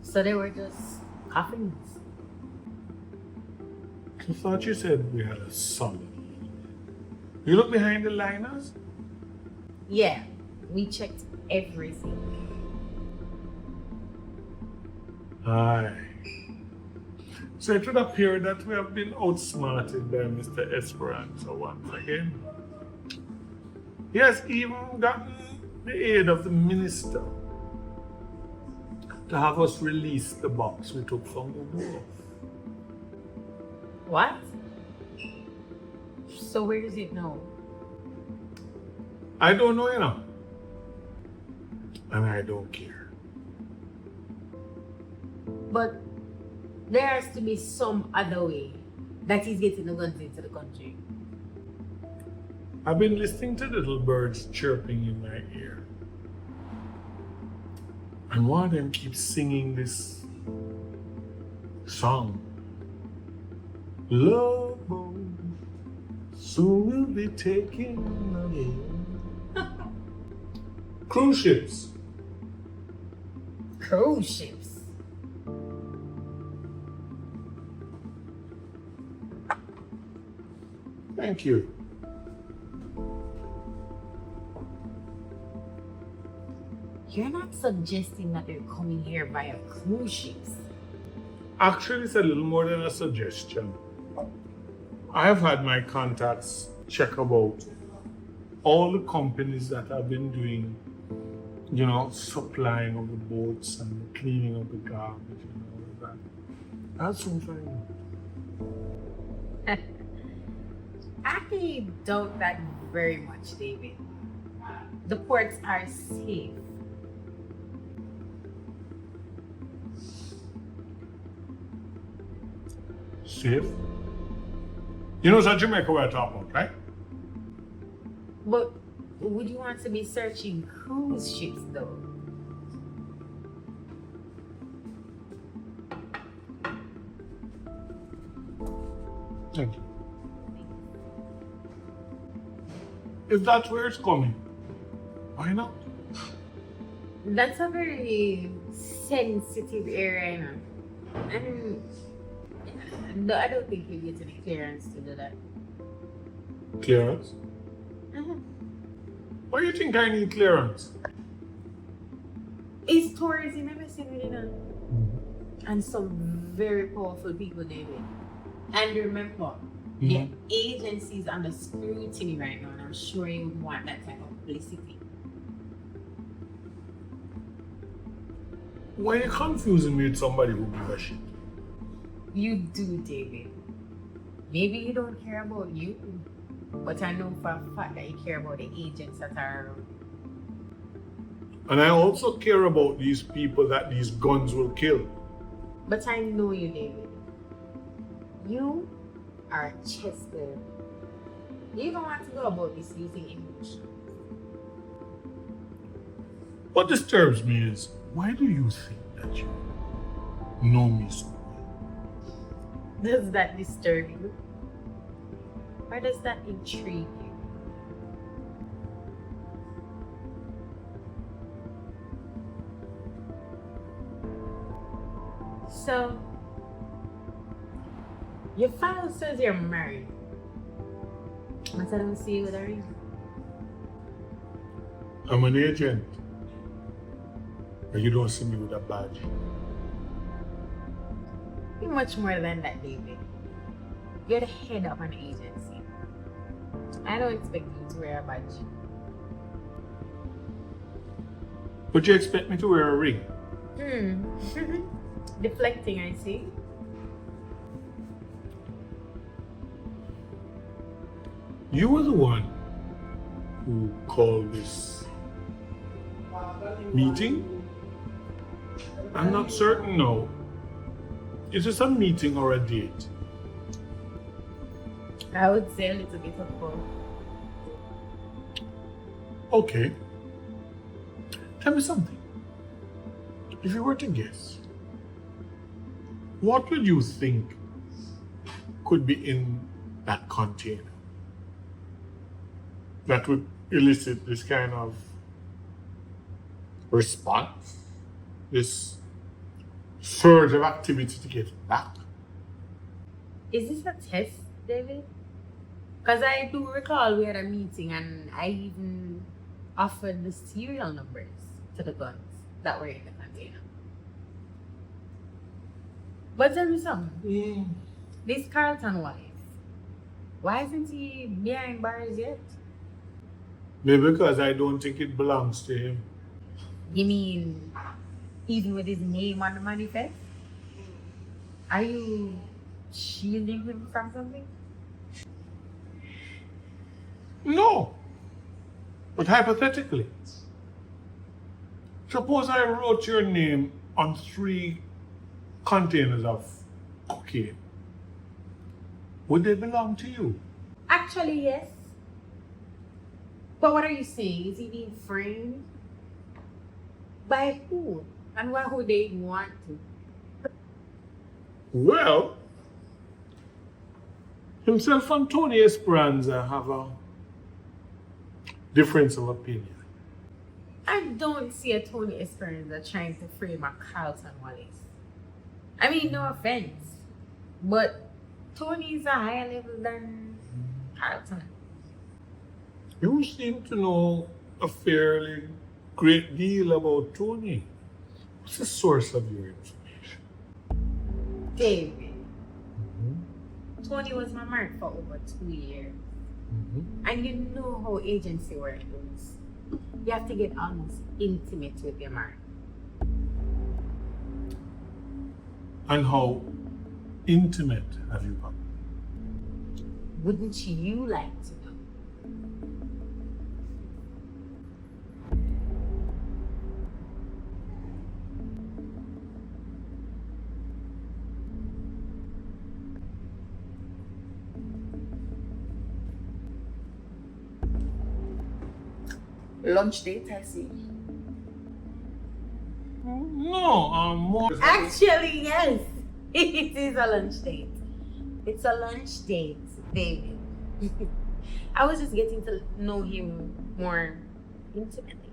So they were just coffins. I thought you said we had a solid lead. You look behind the liners? Yeah, we checked everything. Aye. So it would appear that we have been outsmarted by Mr. Xpressionz once again. He has even gotten the aid of the minister to have us release the box we took from the wolf. What? So where is it now? I don't know, you know. And I don't care. But there has to be some other way that he's getting the guns into the country. I've been listening to little birds chirping in my ear. And one of them keeps singing this song. Love boat soon will be taking away. Cruise ships. Cruise ships. Thank you. You're not suggesting that they're coming here via cruise ships. Actually, it's a little more than a suggestion. I have had my contacts check about all the companies that have been doing, you know, supplying of the boats and cleaning of the garbage and all of that. That's so fine. I doubt that very much, David. The ports are safe. Safe? You know, it's a Jamaica we're talking about, right? But would you want to be searching cruise ships though? Thank you. If that's where it's coming, why not? That's a very sensitive area, you know. And I don't think you get any clearance to do that. Clearance? Why do you think I need clearance? It's tourism, I'm saying, you know. And some very powerful people, David. And remember, the agency is under scrutiny right now, and I'm sure you would want that type of publicity. Why are you confusing me with somebody who gives a shit? You do, David. Maybe you don't care about you, but I know for a fact that you care about the agents that are around. And I also care about these people that these guns will kill. But I know you, David. You are a chess player. You don't want to go about this using emotion. What disturbs me is, why do you think that you know me so well? Does that disturb you? Or does that intrigue you? So, your file says you're married, but I don't see you with a ring. I'm an agent. But you don't see me with a badge. You're much more than that, David. You're the head of an agency. I don't expect you to wear a badge. But you expect me to wear a ring? Deflecting, I see. You were the one who called this meeting? I'm not certain now. Is this a meeting or a date? I would say a little bit of both. Okay. Tell me something. If you were to guess, what would you think could be in that container that would elicit this kind of response, this surge of activity to get back. Is this a test, David? Because I do recall we had a meeting and I even offered the serial numbers to the guns that were in the container. But tell me something. This Carlton wife, why isn't he behind bars yet? Maybe because I don't think it belongs to him. You mean even with his name on the manifest? Are you shielding him from something? No. But hypothetically, suppose I wrote your name on 3 containers of cocaine. Would they belong to you? Actually, yes. But what are you saying? Is he being framed? By who? And why would they want to? Well, himself and Tony Xpressionz have a difference of opinion. I don't see a Tony Xpressionz trying to frame a Carlton Wallace. I mean, no offense, but Tony is a higher level than Carlton. You seem to know a fairly great deal about Tony. What's the source of your information? David, Tony was my mark for over 2 years. And you know how agency work goes. You have to get almost intimate with your mark. And how intimate have you gotten? Wouldn't you like to know? Lunch date, I see. No, more. Actually, yes. It is a lunch date. It's a lunch date, David. I was just getting to know him more intimately.